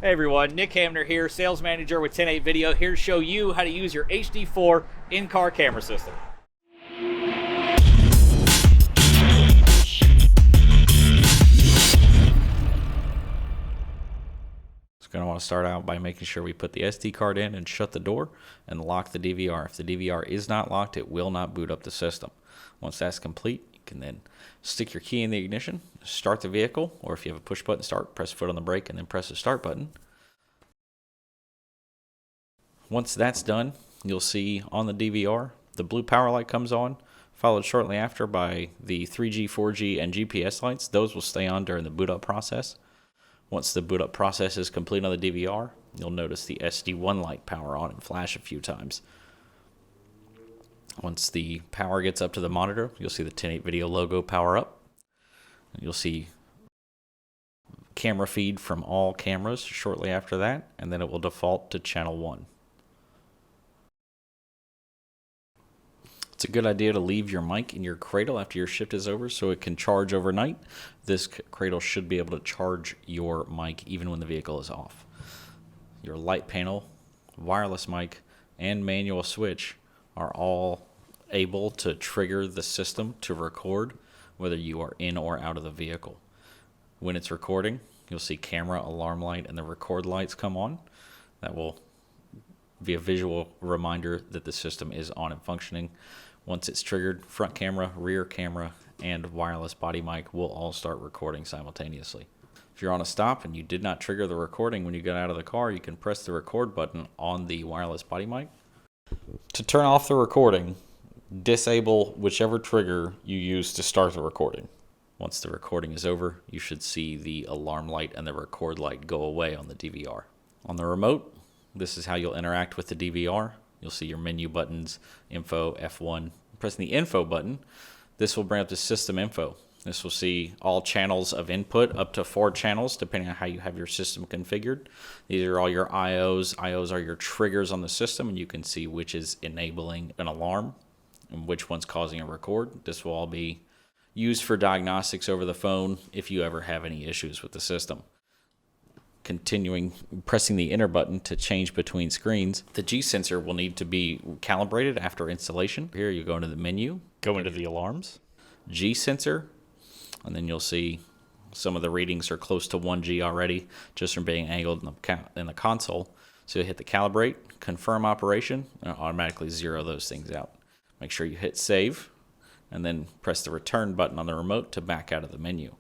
Hey everyone, Nick Hamner here, sales manager with 10-8 Video, here to show you how to use your HD4 in-car camera system. Going to want to start out by making sure we put the SD card in and shut the door and lock the DVR. If the DVR is not locked, it will not boot up the system. Once that's complete, you can then stick your key in the ignition, start the vehicle, or if you have a push button start, press foot on the brake and then press the start button. Once that's done, you'll see on the DVR, the blue power light comes on, followed shortly after by the 3G, 4G, and GPS lights. Those will stay on during the boot up process. Once the boot up process is complete on the DVR, you'll notice the SD1 light power on and flash a few times. Once the power gets up to the monitor, you'll see the 10-8 Video logo power up. You'll see camera feed from all cameras shortly after that, and then it will default to channel 1. It's a good idea to leave your mic in your cradle after your shift is over so it can charge overnight. This cradle should be able to charge your mic even when the vehicle is off. Your light panel, wireless mic, and manual switch are all able to trigger the system to record whether you are in or out of the vehicle. When it's recording, you'll see camera, alarm light, and the record lights come on. That will be a visual reminder that the system is on and functioning. Once it's triggered, front camera, rear camera, and wireless body mic will all start recording simultaneously. If you're on a stop and you did not trigger the recording when you got out of the car, you can press the record button on the wireless body mic. To turn off the recording, disable whichever trigger you use to start the recording. Once the recording is over, you should see the alarm light and the record light go away on the DVR. On the remote, this is how you'll interact with the DVR. You'll see your menu buttons, info, F1. Pressing the info button, this will bring up the system info. This will see all channels of input, up to 4 channels, depending on how you have your system configured. These are all your IOs. IOs are your triggers on the system, and you can see which is enabling an alarm and which one's causing a record. This will all be used for diagnostics over the phone if you ever have any issues with the system. Continuing pressing the enter button to change between screens. The G sensor will need to be calibrated after installation. Here you go into the menu, Go into the alarms. G sensor, and then you'll see some of the readings are close to 1G already just from being angled in the console. So you hit the calibrate, confirm operation, and it'll automatically zero those things out. Make sure you hit save, and then press the return button on the remote to back out of the menu.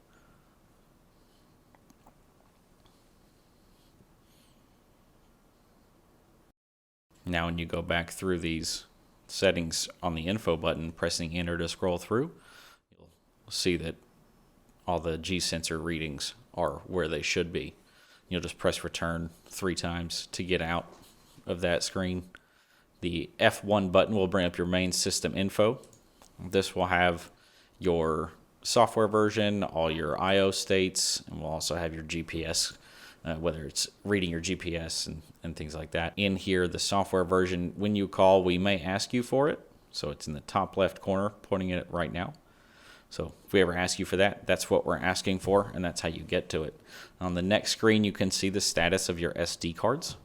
Now when you go back through these settings on the info button, pressing enter to scroll through, you'll see that all the G sensor readings are where they should be. You'll just press return 3 times to get out of that screen. The F1 button will bring up your main system info. This will have your software version, all your IO states, and we'll also have your GPS, whether it's reading your GPS and things like that. In here, the software version, when you call, we may ask you for it. So it's in the top left corner, pointing at it right now. So if we ever ask you for that, that's what we're asking for, and that's how you get to it. On the next screen, you can see the status of your SD cards.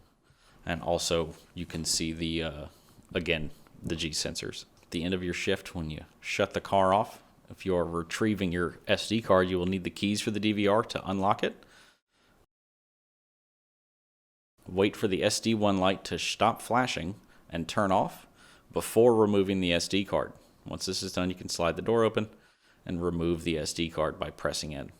And also, you can see the, again, the G sensors. At the end of your shift, when you shut the car off, if you're retrieving your SD card, you will need the keys for the DVR to unlock it. Wait for the SD1 light to stop flashing and turn off before removing the SD card. Once this is done, you can slide the door open and remove the SD card by pressing in.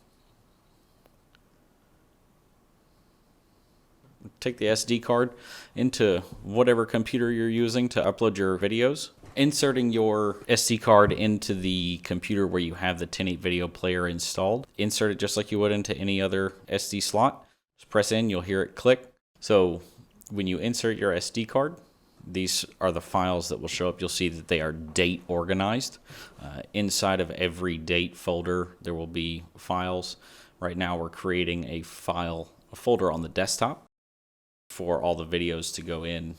Take the SD card into whatever computer you're using to upload your videos. Inserting your SD card into the computer where you have the 10-8 Video player installed. Insert it just like you would into any other SD slot. Just press in, you'll hear it click. So when you insert your SD card, these are the files that will show up. You'll see that they are date organized. Inside of every date folder, there will be files. Right now we're creating a folder on the desktop for all the videos to go in.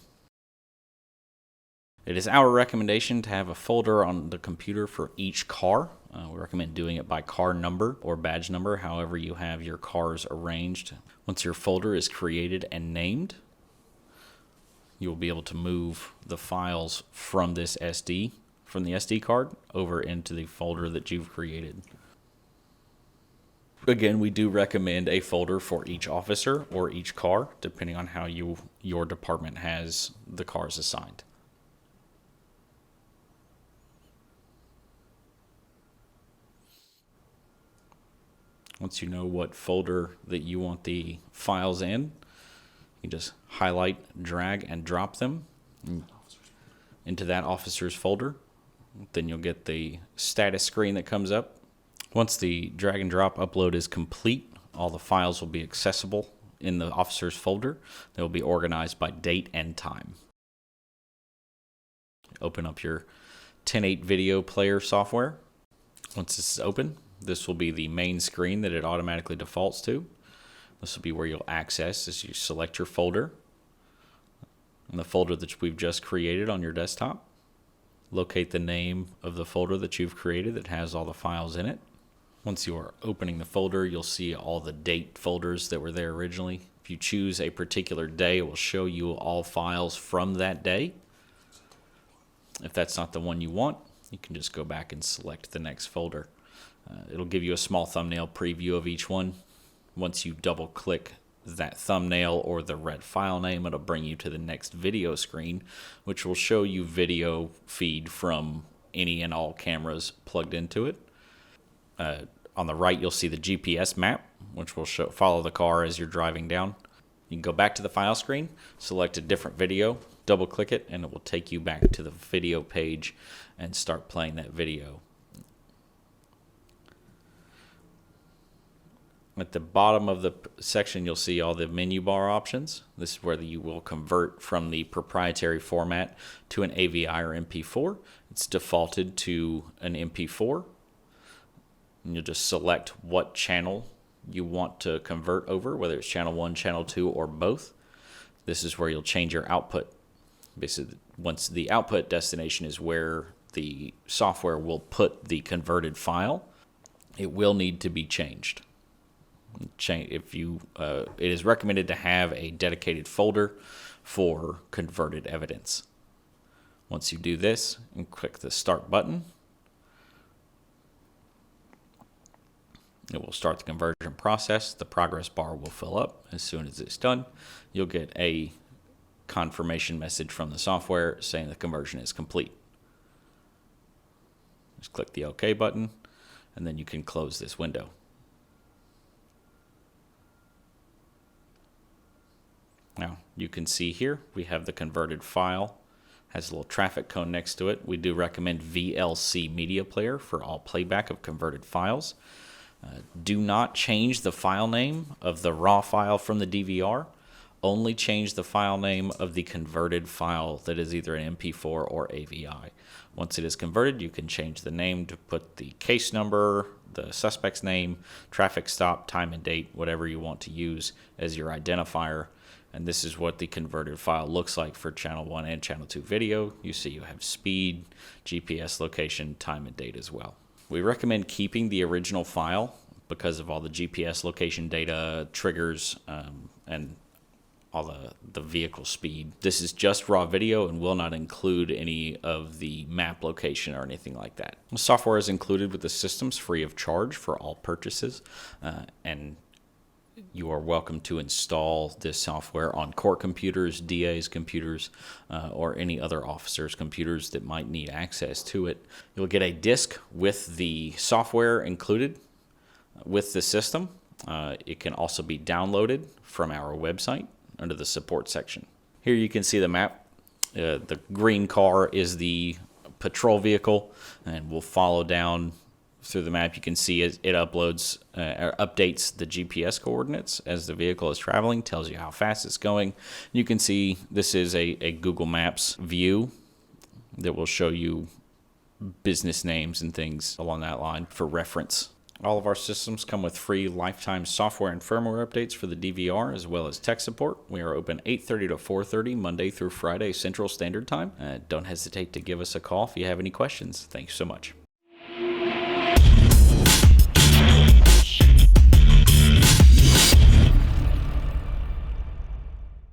It is our recommendation to have a folder on the computer for each car. We recommend doing it by car number or badge number, however you have your cars arranged. Once your folder is created and named, you will be able to move the files from the SD card over into the folder that you've created. Again, we do recommend a folder for each officer or each car, depending on how your department has the cars assigned. Once you know what folder that you want the files in, you just highlight, drag, and drop them into that officer's folder. Then you'll get the status screen that comes up. Once the drag and drop upload is complete, all the files will be accessible in the officer's folder. They will be organized by date and time. Open up your 10.8 video player software. Once this is open, this will be the main screen that it automatically defaults to. This will be where you'll access as you select your folder. And the folder that we've just created on your desktop. Locate the name of the folder that you've created that has all the files in it. Once you are opening the folder, you'll see all the date folders that were there originally. If you choose a particular day, it will show you all files from that day. If that's not the one you want, you can just go back and select the next folder. It'll give you a small thumbnail preview of each one. Once you double click that thumbnail or the red file name, it'll bring you to the next video screen, which will show you video feed from any and all cameras plugged into it. On the right, you'll see the GPS map, which will follow the car as you're driving down. You can go back to the file screen, select a different video, double click it, and it will take you back to the video page and start playing that video. At the bottom of the section, you'll see all the menu bar options. This is where you will convert from the proprietary format to an AVI or MP4. It's defaulted to an MP4. And you'll just select what channel you want to convert over, whether it's channel 1, channel 2, or both. This is where you'll change your output. Basically, once the output destination is where the software will put the converted file, it will need to be changed. It is recommended to have a dedicated folder for converted evidence. Once you do this and click the start button, it will start the conversion process. The progress bar will fill up. As soon as it's done, you'll get a confirmation message from the software saying the conversion is complete. Just click the OK button, and then you can close this window. Now, you can see here, we have the converted file. Has a little traffic cone next to it. We do recommend VLC Media Player for all playback of converted files. Do not change the file name of the raw file from the DVR. Only change the file name of the converted file that is either an MP4 or AVI. Once it is converted, you can change the name to put the case number, the suspect's name, traffic stop, time and date, whatever you want to use as your identifier. And this is what the converted file looks like for channel 1 and channel 2 video. You see you have speed, GPS location, time and date as well. We recommend keeping the original file because of all the GPS location data, triggers, and all the vehicle speed. This is just raw video and will not include any of the map location or anything like that. The software is included with the systems free of charge for all purchases, and you are welcome to install this software on court computers, DA's computers, or any other officer's computers that might need access to it. You'll get a disk with the software included with the system. It can also be downloaded from our website under the support section. Here you can see the map. The green car is the patrol vehicle, and we'll follow down through the map. You can see it uploads or updates the GPS coordinates as the vehicle is traveling, tells you how fast it's going. You can see this is a Google Maps view that will show you business names and things along that line for reference. All of our systems come with free lifetime software and firmware updates for the DVR, as well as tech support. We are open 8:30 to 4:30 Monday through Friday Central Standard Time. Don't hesitate to give us a call if you have any questions. Thanks so much.